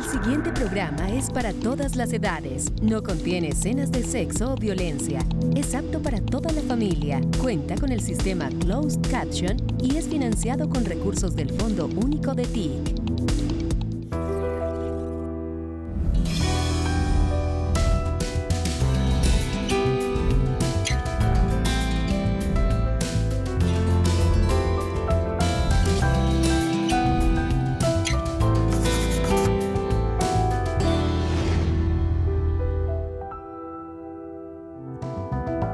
El siguiente programa es para todas las edades. No contiene escenas de sexo o violencia. Es apto para toda la familia. Cuenta con el sistema Closed Caption y es financiado con recursos del Fondo Único de TIC.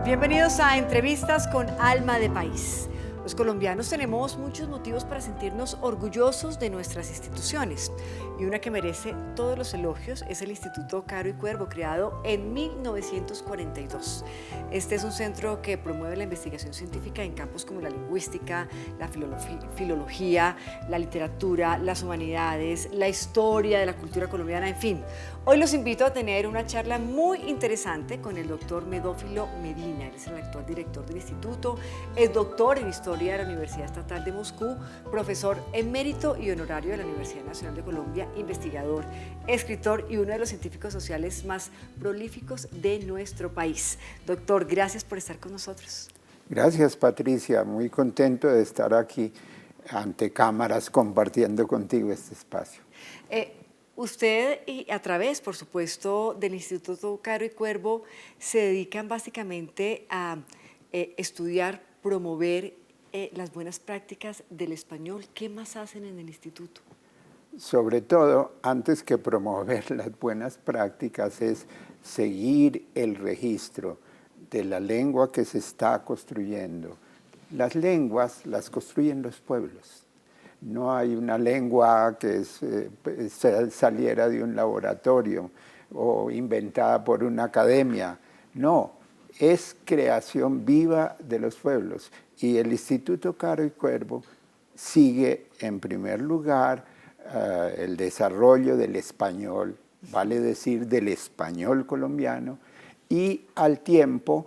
Bienvenidos a Entrevistas con Alma de País. Los colombianos tenemos muchos motivos para sentirnos orgullosos de nuestras instituciones y una que merece todos los elogios es el Instituto Caro y Cuervo, creado en 1942. Este es un centro que promueve la investigación científica en campos como la lingüística, la filología, la literatura, las humanidades, la historia de la cultura colombiana, en fin. Hoy los invito a tener una charla muy interesante con el doctor Medófilo Medina. Él es el actual director del instituto, es doctor en Historia de la Universidad Estatal de Moscú, profesor emérito y honorario de la Universidad Nacional de Colombia, investigador, escritor y uno de los científicos sociales más prolíficos de nuestro país. Doctor, gracias por estar con nosotros. Gracias, Patricia. Muy contento de estar aquí ante cámaras compartiendo contigo este espacio. Usted y a través, por supuesto, del Instituto Caro y Cuervo se dedican básicamente a estudiar, promover las buenas prácticas del español. ¿Qué más hacen en el instituto? Sobre todo, antes que promover las buenas prácticas, es seguir el registro de la lengua que se está construyendo. Las lenguas las construyen los pueblos. No hay una lengua que saliera de un laboratorio o inventada por una academia. No, es creación viva de los pueblos. Y el Instituto Caro y Cuervo sigue en primer lugar el desarrollo del español, vale decir del español colombiano, y al tiempo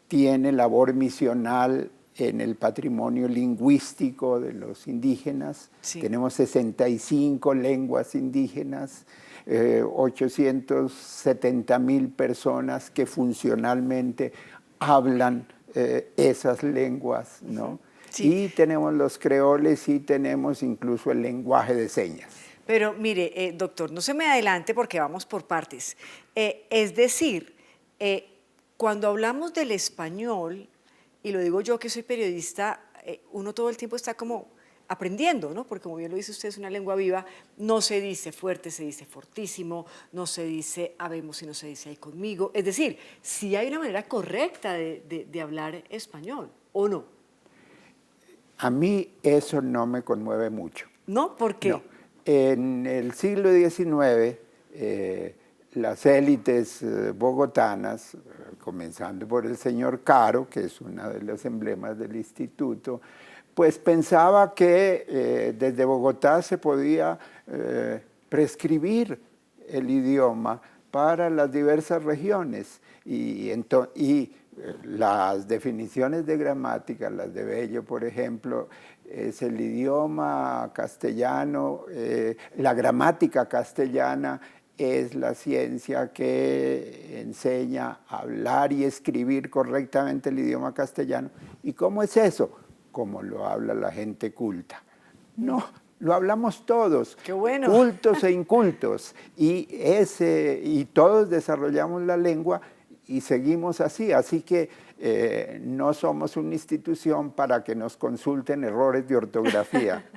tiene labor misional en el patrimonio lingüístico de los indígenas. Sí. Tenemos 65 lenguas indígenas, 870,000 personas que funcionalmente hablan esas lenguas, ¿no? Sí. Y tenemos los creoles y tenemos incluso el lenguaje de señas. Pero mire, doctor, no se me adelante porque vamos por partes. Es decir, cuando hablamos del español, y lo digo yo que soy periodista, uno todo el tiempo está como aprendiendo, ¿no? Porque como bien lo dice usted, es una lengua viva, no se dice fuerte, se dice fortísimo, no se dice habemos y no se dice ahí conmigo. Es decir, sí hay una manera correcta de hablar español, ¿o no? A mí eso no me conmueve mucho. ¿No? ¿Por qué? No. En el siglo XIX, las élites bogotanas, comenzando por el señor Caro, que es uno de los emblemas del instituto, pues pensaba que desde Bogotá se podía prescribir el idioma para las diversas regiones y las definiciones de gramática, las de Bello, por ejemplo, es el idioma castellano, la gramática castellana es la ciencia que enseña a hablar y escribir correctamente el idioma castellano. ¿Y cómo es eso? Como lo habla la gente culta. No, lo hablamos todos, ¡qué bueno! Cultos e incultos, y todos desarrollamos la lengua y seguimos así, así que no somos una institución para que nos consulten errores de ortografía.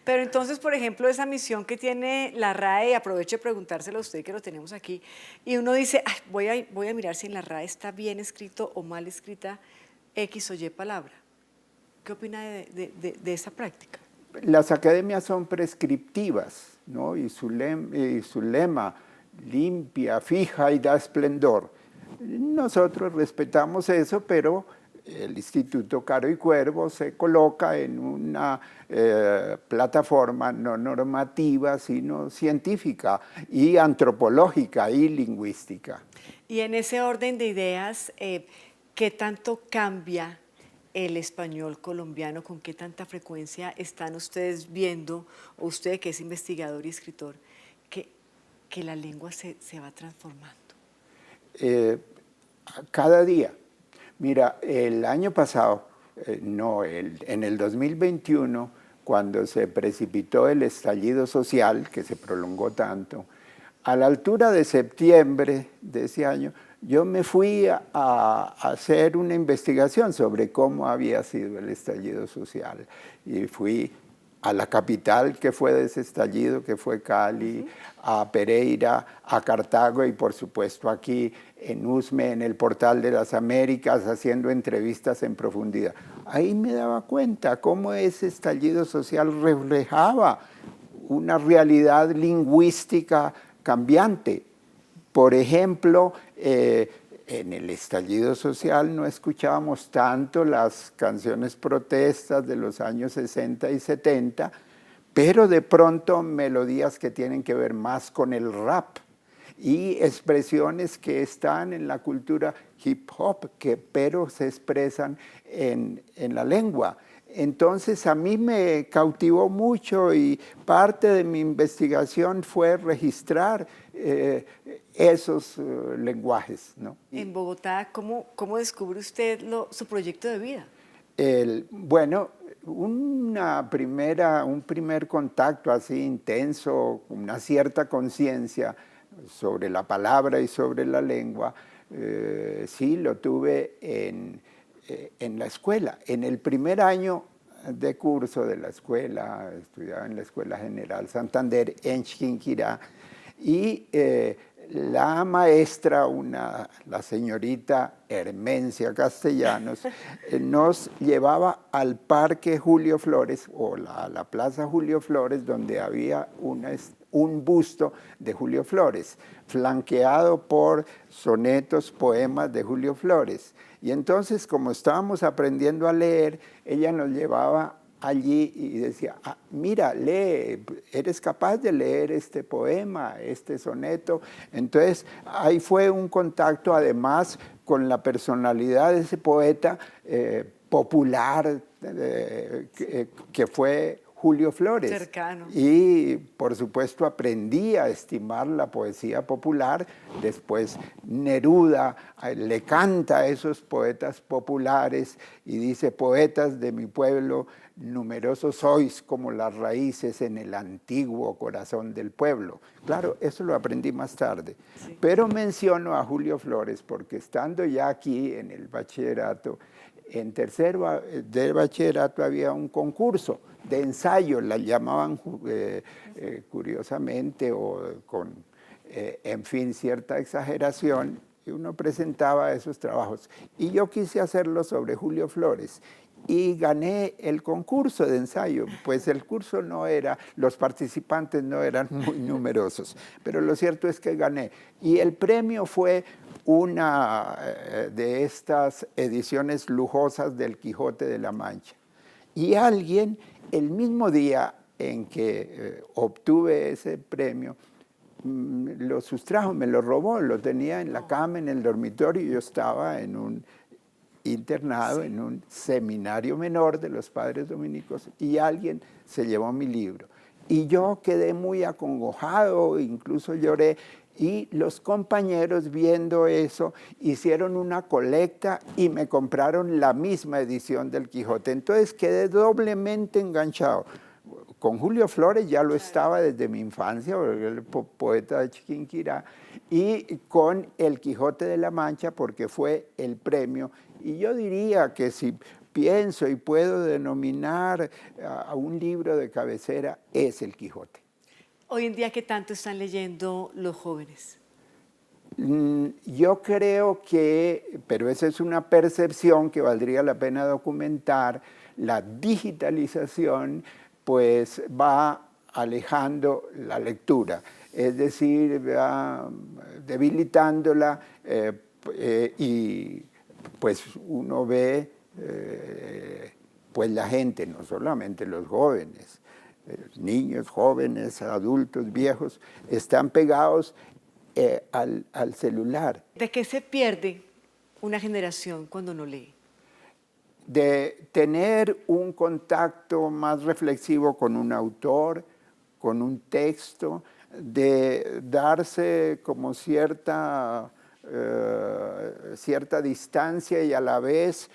Pero entonces, por ejemplo, esa misión que tiene la RAE, aprovecho de preguntárselo a usted que lo tenemos aquí, y uno dice, ay, voy a mirar si en la RAE está bien escrito o mal escrita X o Y palabra. ¿Qué opina de esa práctica? Las academias son prescriptivas, ¿no? y su lema, limpia, fija y da esplendor. Nosotros respetamos eso, pero el Instituto Caro y Cuervo se coloca en una plataforma no normativa, sino científica y antropológica y lingüística. Y en ese orden de ideas, ¿qué tanto cambia el español colombiano? ¿Con qué tanta frecuencia están ustedes viendo, o usted que es investigador y escritor, que, que la lengua se va transformando? Cada día. Mira, el año pasado, en el 2021, cuando se precipitó el estallido social, que se prolongó tanto, a la altura de septiembre de ese año, yo me fui a hacer una investigación sobre cómo había sido el estallido social. Y fui a la capital que fue de ese estallido, que fue Cali, a Pereira, a Cartago y por supuesto aquí en Usme, en el Portal de las Américas, haciendo entrevistas en profundidad. Ahí me daba cuenta cómo ese estallido social reflejaba una realidad lingüística cambiante. Por ejemplo, en el estallido social no escuchábamos tanto las canciones protestas de los años 60 y 70, pero de pronto melodías que tienen que ver más con el rap y expresiones que están en la cultura hip hop, pero se expresan en la lengua. Entonces a mí me cautivó mucho y parte de mi investigación fue registrar esos lenguajes, ¿no? En Bogotá, ¿cómo descubre usted su proyecto de vida? Bueno, un primer contacto así intenso, una cierta conciencia sobre la palabra y sobre la lengua, sí lo tuve en la escuela. En el primer año de curso de la escuela, estudiaba en la Escuela General Santander en Chiquinquirá, y la maestra, la señorita Hermencia Castellanos, nos llevaba al Parque Julio Flores, o la Plaza Julio Flores, donde había un busto de Julio Flores, flanqueado por sonetos, poemas de Julio Flores. Y entonces, como estábamos aprendiendo a leer, ella nos llevaba allí y decía, mira, lee, eres capaz de leer este poema, este soneto. Entonces, ahí fue un contacto además con la personalidad de ese poeta popular que fue Julio Flores. Cercano. Y por supuesto aprendí a estimar la poesía popular. Después Neruda le canta a esos poetas populares y dice, poetas de mi pueblo, numerosos sois como las raíces en el antiguo corazón del pueblo. Claro, eso lo aprendí más tarde. Sí. Pero menciono a Julio Flores porque estando ya aquí en el bachillerato, en tercero del bachillerato había un concurso de ensayo, la llamaban curiosamente o con, en fin, cierta exageración, y uno presentaba esos trabajos. Y yo quise hacerlo sobre Julio Flores y gané el concurso de ensayo, pues el curso no era, los participantes no eran muy numerosos, pero lo cierto es que gané. Y el premio fue una de estas ediciones lujosas del Quijote de la Mancha. Y alguien, el mismo día en que obtuve ese premio, lo sustrajo, me lo robó, lo tenía en la cama, en el dormitorio, y yo estaba en un internado, sí, en un seminario menor de los padres dominicos, y alguien se llevó mi libro. Y yo quedé muy acongojado, incluso lloré, y los compañeros viendo eso hicieron una colecta y me compraron la misma edición del Quijote. Entonces quedé doblemente enganchado. Con Julio Flores ya lo estaba desde mi infancia, porque el poeta de Chiquinquirá, y con el Quijote de la Mancha porque fue el premio. Y yo diría que si pienso y puedo denominar a un libro de cabecera, es el Quijote. Hoy en día, ¿qué tanto están leyendo los jóvenes? Yo creo que, pero esa es una percepción que valdría la pena documentar, la digitalización pues va alejando la lectura, es decir, va debilitándola y pues uno ve pues la gente, no solamente los jóvenes, niños, jóvenes, adultos, viejos, están pegados al celular. ¿De qué se pierde una generación cuando no lee? De tener un contacto más reflexivo con un autor, con un texto, de darse como cierta distancia y a la vez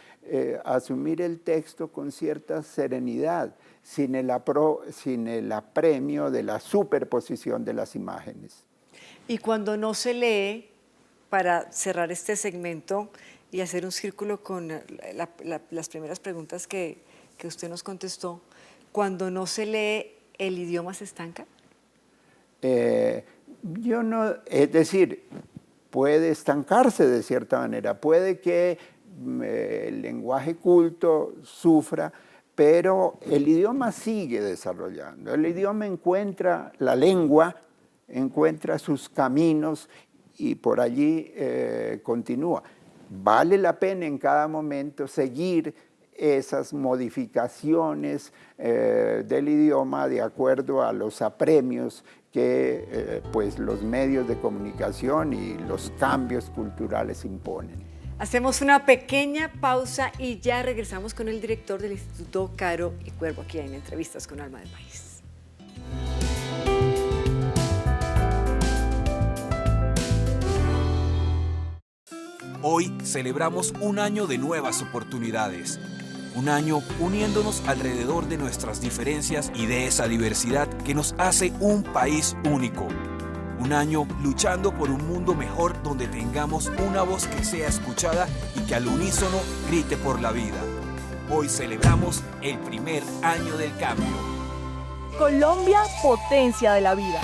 asumir el texto con cierta serenidad, sin el apremio de la superposición de las imágenes. Y cuando no se lee, para cerrar este segmento y hacer un círculo con las primeras preguntas que usted nos contestó, cuando no se lee, ¿el idioma se estanca? Yo no, es decir, puede estancarse de cierta manera, puede que el lenguaje culto sufra, pero el idioma sigue desarrollando. El idioma encuentra, la lengua encuentra sus caminos y por allí continúa. Vale la pena en cada momento seguir esas modificaciones del idioma de acuerdo a los apremios que pues los medios de comunicación y los cambios culturales imponen. Hacemos una pequeña pausa y ya regresamos con el director del Instituto Caro y Cuervo aquí en Entrevistas con Alma del País. Hoy celebramos un año de nuevas oportunidades. Un año uniéndonos alrededor de nuestras diferencias y de esa diversidad que nos hace un país único. Un año luchando por un mundo mejor donde tengamos una voz que sea escuchada y que al unísono grite por la vida. Hoy celebramos el primer año del cambio. Colombia, potencia de la vida.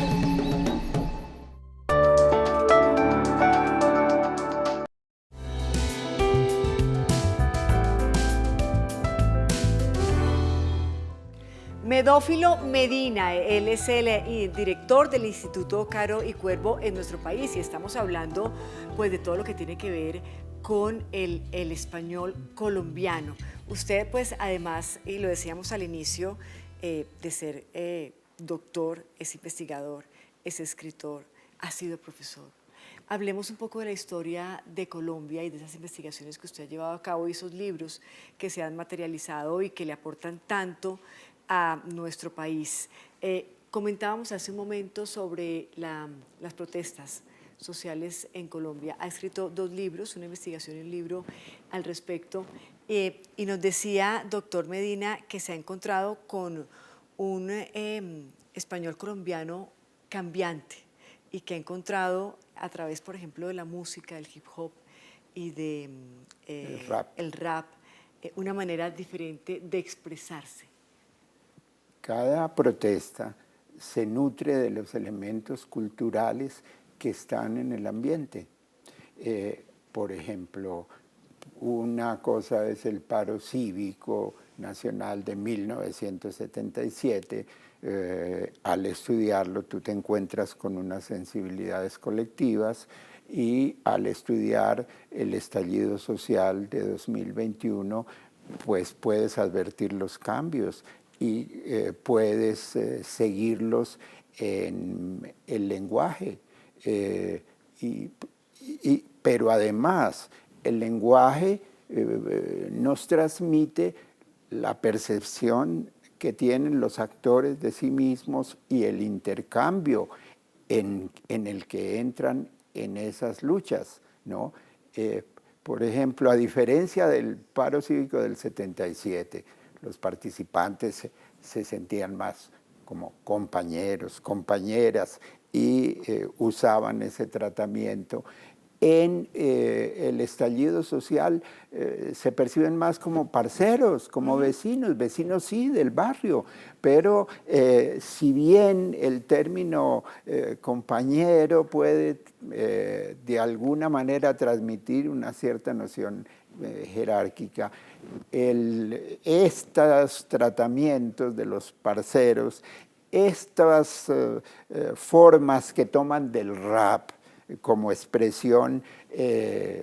Medófilo Medina, él es el director del Instituto Caro y Cuervo en nuestro país y estamos hablando pues de todo lo que tiene que ver con el español colombiano. Usted pues además, y lo decíamos al inicio, de ser doctor, es investigador, es escritor, ha sido profesor. Hablemos un poco de la historia de Colombia y de esas investigaciones que usted ha llevado a cabo y esos libros que se han materializado y que le aportan tanto a nuestro país. Comentábamos hace un momento sobre las protestas sociales en Colombia. Ha escrito 2 libros, una investigación y un libro al respecto. Y nos decía, doctor Medina, que se ha encontrado con un español colombiano cambiante y que ha encontrado a través, por ejemplo, de la música, del hip hop y de el rap, una manera diferente de expresarse. Cada protesta se nutre de los elementos culturales que están en el ambiente. Por ejemplo, una cosa es el paro cívico nacional de 1977. Al estudiarlo tú te encuentras con unas sensibilidades colectivas y al estudiar el estallido social de 2021, pues puedes advertir los cambios y puedes seguirlos en el lenguaje. Pero además, el lenguaje nos transmite la percepción que tienen los actores de sí mismos y el intercambio en el que entran en esas luchas, ¿no? Por ejemplo, a diferencia del paro cívico del 77, los participantes se sentían más como compañeros, compañeras y usaban ese tratamiento. En el estallido social se perciben más como parceros, como vecinos sí del barrio, pero si bien el término compañero puede de alguna manera transmitir una cierta noción jerárquica, estos tratamientos de los parceros, estas formas que toman del rap como expresión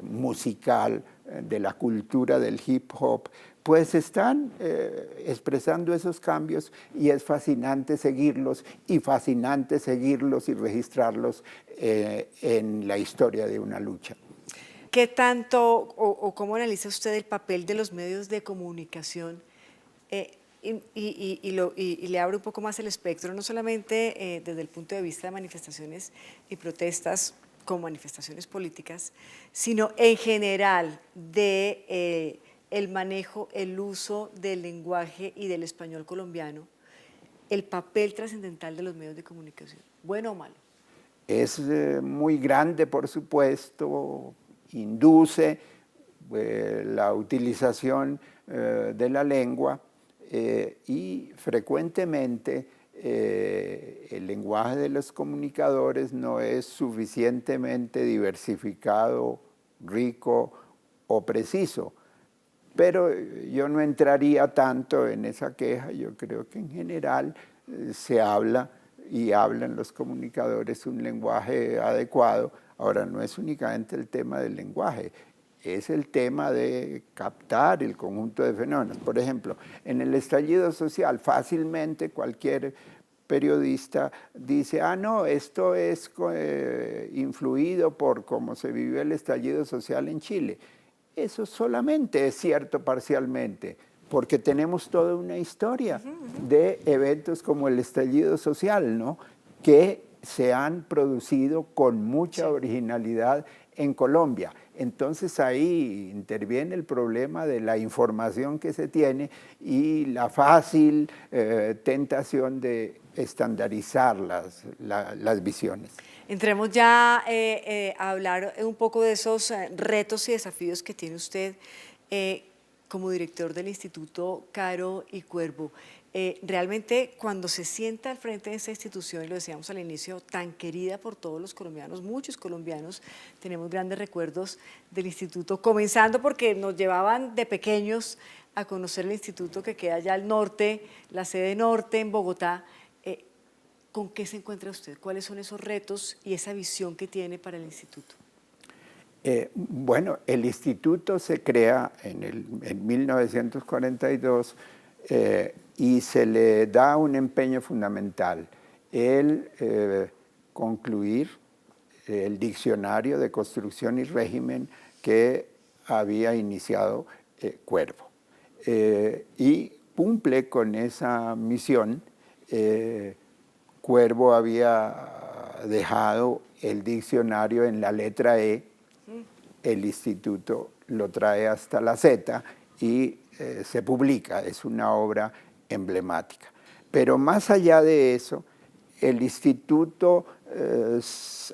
musical de la cultura del hip hop, pues están expresando esos cambios y es fascinante seguirlos y registrarlos en la historia de una lucha. ¿Qué tanto o cómo analiza usted el papel de los medios de comunicación y le abro un poco más el espectro, no solamente desde el punto de vista de manifestaciones y protestas como manifestaciones políticas, sino en general de el manejo, el uso del lenguaje y del español colombiano, el papel trascendental de los medios de comunicación, bueno o malo. Es muy grande, por supuesto, induce la utilización de la lengua y frecuentemente el lenguaje de los comunicadores no es suficientemente diversificado, rico o preciso. Pero yo no entraría tanto en esa queja, yo creo que en general se habla y hablan los comunicadores un lenguaje adecuado. Ahora, no es únicamente el tema del lenguaje, es el tema de captar el conjunto de fenómenos. Por ejemplo, en el estallido social, fácilmente cualquier periodista dice, no, esto es influido por cómo se vivió el estallido social en Chile. Eso solamente es cierto parcialmente, porque tenemos toda una historia de eventos como el estallido social, ¿no?, que se han producido con mucha originalidad en Colombia. Entonces ahí interviene el problema de la información que se tiene y la fácil tentación de estandarizar las visiones. Entremos ya a hablar un poco de esos retos y desafíos que tiene usted como director del Instituto Caro y Cuervo. Realmente cuando se sienta al frente de esta institución, y lo decíamos al inicio, tan querida por todos los colombianos, muchos colombianos tenemos grandes recuerdos del instituto, comenzando porque nos llevaban de pequeños a conocer el instituto que queda allá al norte, la sede norte en Bogotá. ¿Con qué se encuentra usted? ¿Cuáles son esos retos y esa visión que tiene para el instituto? Bueno, el instituto se crea en 1942 y se le da un empeño fundamental, el concluir el diccionario de construcción y régimen que había iniciado Cuervo. Y cumple con esa misión. Cuervo había dejado el diccionario en la letra E, el instituto lo trae hasta la Z y se publica, es una obra emblemática. Pero más allá de eso, el instituto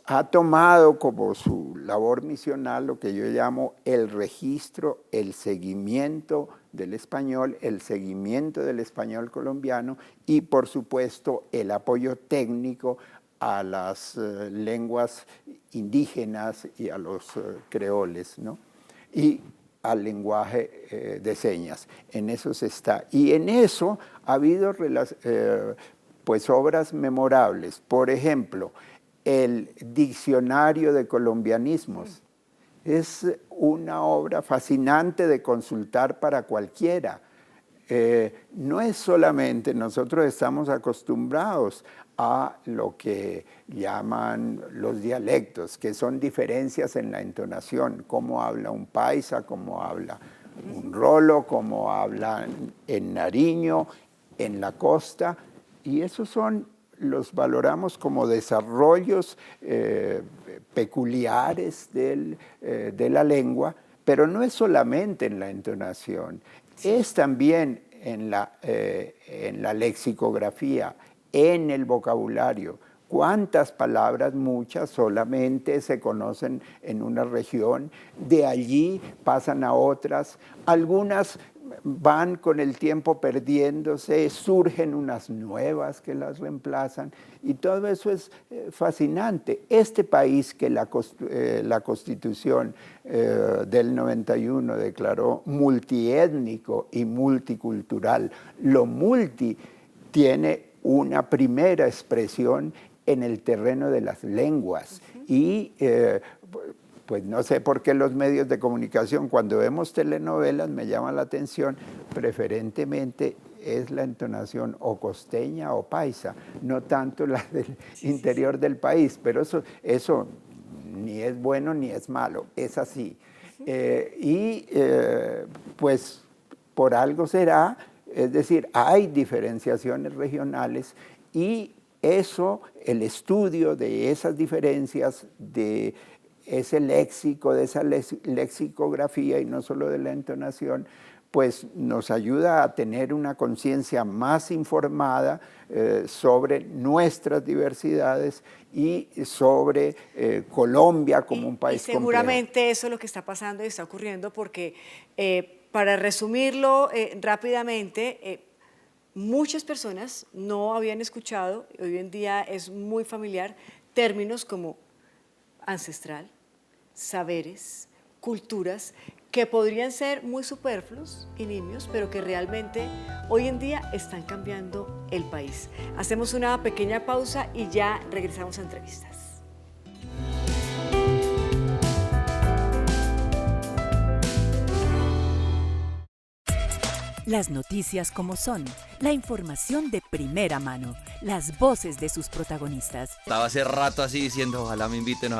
ha tomado como su labor misional lo que yo llamo el registro, el seguimiento del español, el seguimiento del español colombiano y, por supuesto, el apoyo técnico a las lenguas indígenas y a los creoles, ¿no?, y al lenguaje de señas. En eso se está. Y en eso ha habido pues obras memorables. Por ejemplo, el Diccionario de Colombianismos. Es una obra fascinante de consultar para cualquiera. No es solamente, nosotros estamos acostumbrados a lo que llaman los dialectos, que son diferencias en la entonación, cómo habla un paisa, cómo habla un rolo, cómo habla en Nariño, en la costa, y esos los valoramos como desarrollos peculiares de la lengua, pero no es solamente en la entonación, es también en la lexicografía, en el vocabulario. ¿Cuántas palabras? Muchas solamente se conocen en una región, de allí pasan a otras, algunas van con el tiempo perdiéndose, surgen unas nuevas que las reemplazan y todo eso es fascinante. Este país que la Constitución del 91 declaró multiétnico y multicultural, lo multi tiene una primera expresión en el terreno de las lenguas y pues no sé por qué los medios de comunicación, cuando vemos telenovelas, me llama la atención, preferentemente es la entonación o costeña o paisa, no tanto la del interior del país, pero eso ni es bueno ni es malo, es así. Pues por algo será Es decir, hay diferenciaciones regionales y eso, el estudio de esas diferencias, de ese léxico, de esa lexicografía y no solo de la entonación, pues nos ayuda a tener una conciencia más informada sobre nuestras diversidades y sobre Colombia como un país complejo. Seguramente eso es lo que está pasando y está ocurriendo porque, para resumirlo rápidamente, muchas personas no habían escuchado, hoy en día es muy familiar, términos como ancestral, saberes, culturas, que podrían ser muy superfluos y nimios, pero que realmente hoy en día están cambiando el país. Hacemos una pequeña pausa y ya regresamos a entrevistas. Las noticias como son, la información de primera mano, las voces de sus protagonistas. Estaba hace rato así diciendo, ojalá me inviten,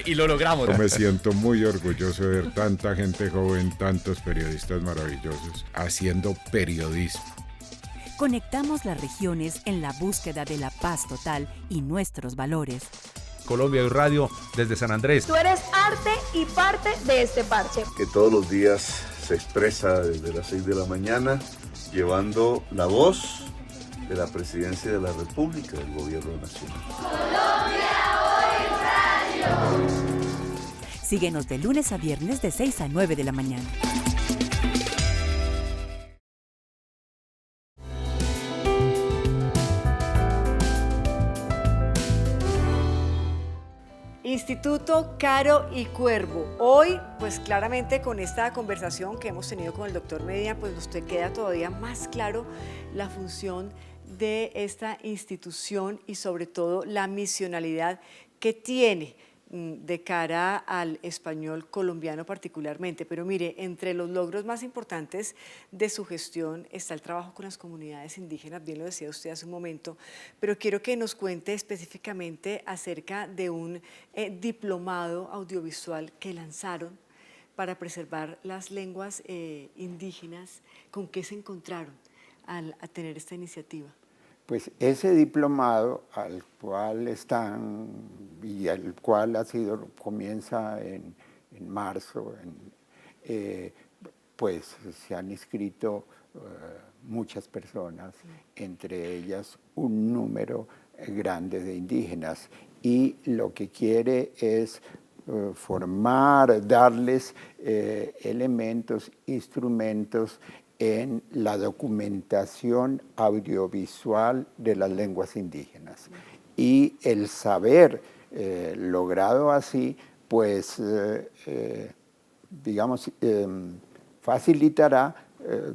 y lo logramos. Me siento muy orgulloso de ver tanta gente joven, tantos periodistas maravillosos haciendo periodismo. Conectamos las regiones en la búsqueda de la paz total y nuestros valores. Colombia y Radio desde San Andrés. Tú eres arte y parte de este parche. Que todos los días se expresa desde las 6 de la mañana, llevando la voz de la Presidencia de la República, del Gobierno Nacional. Colombia Hoy Radio. Síguenos de lunes a viernes de 6 a 9 de la mañana. Instituto Caro y Cuervo. Hoy, pues claramente con esta conversación que hemos tenido con el doctor Medina, pues nos queda todavía más claro la función de esta institución y sobre todo la misionalidad que tiene de cara al español colombiano particularmente. Pero mire, entre los logros más importantes de su gestión está el trabajo con las comunidades indígenas, bien lo decía usted hace un momento, pero quiero que nos cuente específicamente acerca de un diplomado audiovisual que lanzaron para preservar las lenguas indígenas. ¿Con qué se encontraron al tener esta iniciativa? Pues ese diplomado al cual están y al cual comienza en marzo, pues se han inscrito muchas personas, entre ellas un número grande de indígenas, y lo que quiere es formar, darles elementos, instrumentos en la documentación audiovisual de las lenguas indígenas. Y el saber logrado así, pues, digamos, facilitará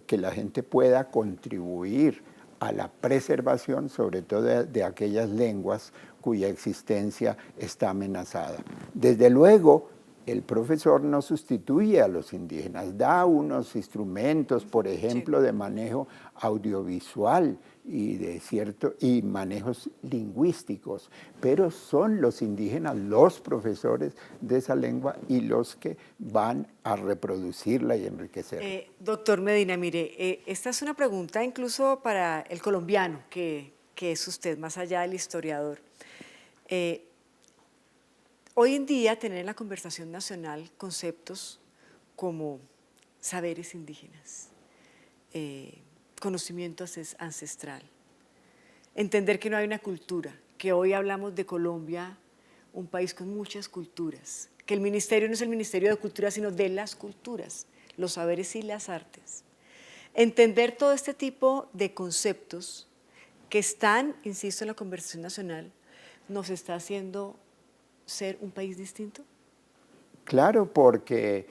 que la gente pueda contribuir a la preservación, sobre todo de aquellas lenguas cuya existencia está amenazada. Desde luego, el profesor no sustituye a los indígenas, da unos instrumentos, por ejemplo, de manejo audiovisual y manejos lingüísticos, pero son los indígenas los profesores de esa lengua y los que van a reproducirla y enriquecerla. Doctor Medina, mire, esta es una pregunta incluso para el colombiano, que es usted, más allá del historiador. Hoy en día, tener en la conversación nacional conceptos como saberes indígenas, conocimiento ancestral, entender que no hay una cultura, que hoy hablamos de Colombia, un país con muchas culturas, que el ministerio no es el Ministerio de Cultura, sino de las culturas, los saberes y las artes. Entender todo este tipo de conceptos que están, insisto, en la conversación nacional, nos está haciendo ser un país distinto? Claro, porque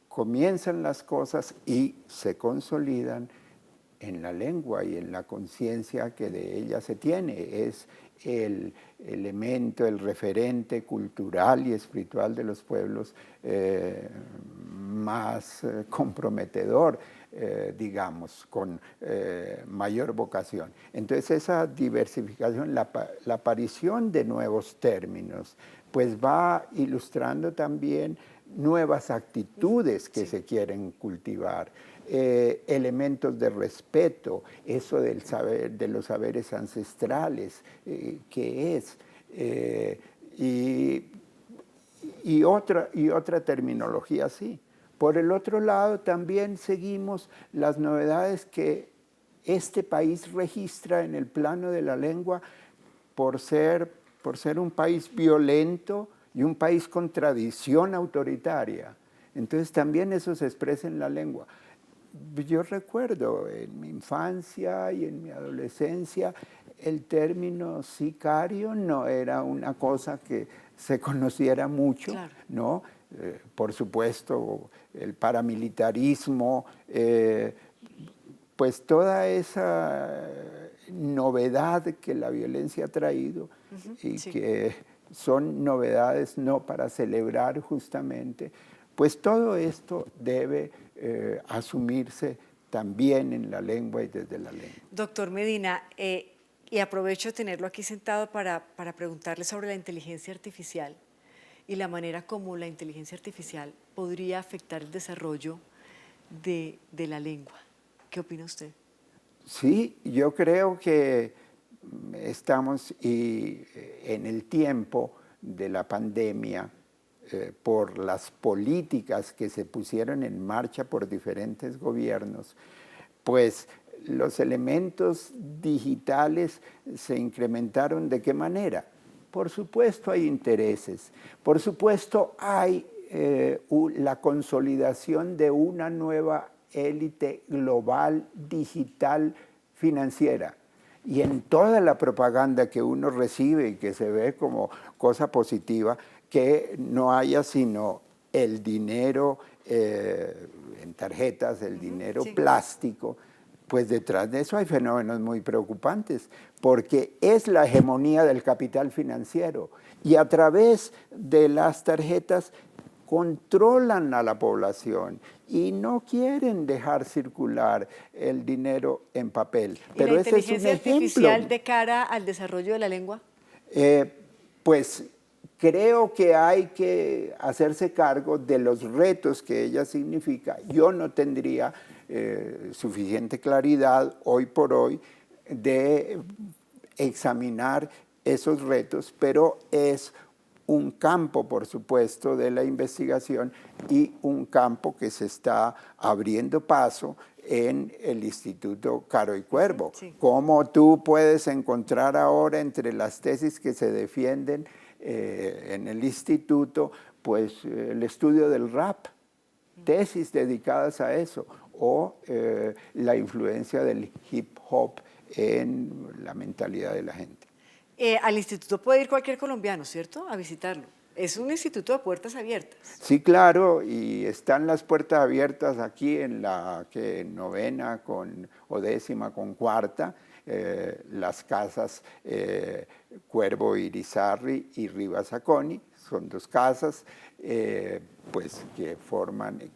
comienzan las cosas y se consolidan en la lengua y en la conciencia que de ella se tiene. Es el elemento, el referente cultural y espiritual de los pueblos más comprometedor, digamos, con mayor vocación. Entonces esa diversificación, la aparición de nuevos términos, pues va ilustrando también nuevas actitudes que se quieren cultivar. elementos de respeto, eso del saber, de los saberes ancestrales, ¿qué es? Y otra terminología así. Por el otro lado, también seguimos las novedades que este país registra en el plano de la lengua por ser un país violento y un país con tradición autoritaria. Entonces también eso se expresa en la lengua. Yo recuerdo en mi infancia y en mi adolescencia el término sicario no era una cosa que se conociera mucho, claro, ¿no? Por supuesto, el paramilitarismo, pues toda esa novedad que la violencia ha traído y sí, que son novedades no para celebrar justamente, pues todo esto debe asumirse también en la lengua y desde la lengua. Doctor Medina, y aprovecho de tenerlo aquí sentado para preguntarle sobre la inteligencia artificial y la manera como la inteligencia artificial podría afectar el desarrollo de la lengua. ¿Qué opina usted? Sí, yo creo que estamos en el tiempo de la pandemia, por las políticas que se pusieron en marcha por diferentes gobiernos, pues los elementos digitales se incrementaron. ¿De qué manera? Por supuesto hay intereses, por supuesto hay la consolidación de una nueva élite global, digital, financiera. Y en toda la propaganda que uno recibe y que se ve como cosa positiva, que no haya sino el dinero en tarjetas, el dinero sí, plástico, pues detrás de eso hay fenómenos muy preocupantes, porque es la hegemonía del capital financiero y a través de las tarjetas controlan a la población y no quieren dejar circular el dinero en papel. ¿Y pero la inteligencia artificial de cara al desarrollo de la lengua? Pues creo que hay que hacerse cargo de los retos que ella significa. Yo no tendría suficiente claridad hoy por hoy de examinar esos retos, pero es un campo, por supuesto, de la investigación y un campo que se está abriendo paso en el Instituto Caro y Cuervo. Sí. Cómo tú puedes encontrar ahora entre las tesis que se defienden en el instituto, pues el estudio del rap, tesis dedicadas a eso, o la influencia del hip hop en la mentalidad de la gente. Al instituto puede ir cualquier colombiano, ¿cierto?, a visitarlo. Es un instituto de puertas abiertas. Sí, claro, y están las puertas abiertas aquí en la novena o décima con cuarta, las casas Cuervo Irizarry y Rivas Aconi, son dos casas pues que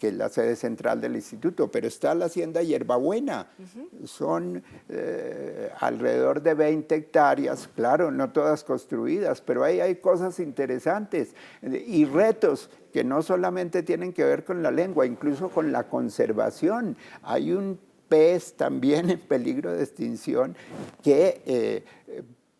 es la sede central del instituto, pero está la hacienda Hierbabuena, son alrededor de 20 hectáreas, claro, no todas construidas, pero ahí hay cosas interesantes y retos que no solamente tienen que ver con la lengua, incluso con la conservación. Hay un pez también en peligro de extinción que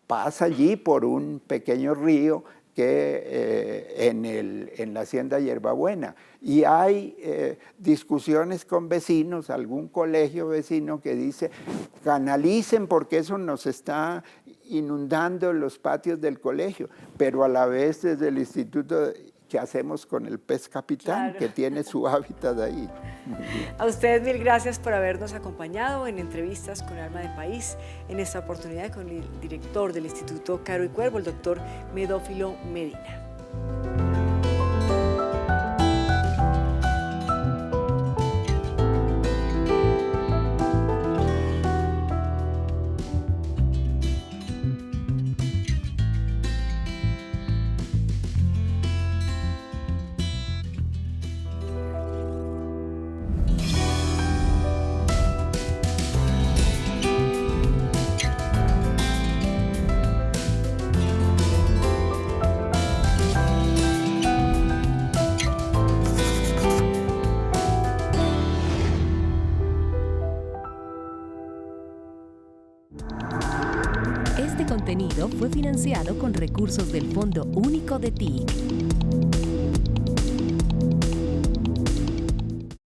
pasa allí por un pequeño río que en la hacienda Hierbabuena. Y hay discusiones con vecinos, algún colegio vecino que dice, canalicen porque eso nos está inundando los patios del colegio, pero a la vez desde el instituto, ¿qué hacemos con el pez capitán, claro, que tiene su hábitat ahí? A ustedes mil gracias por habernos acompañado en Entrevistas con Alma de País, en esta oportunidad con el director del Instituto Caro y Cuervo, el doctor Medófilo Medina. contenido fue financiado con recursos del Fondo Único de TIC.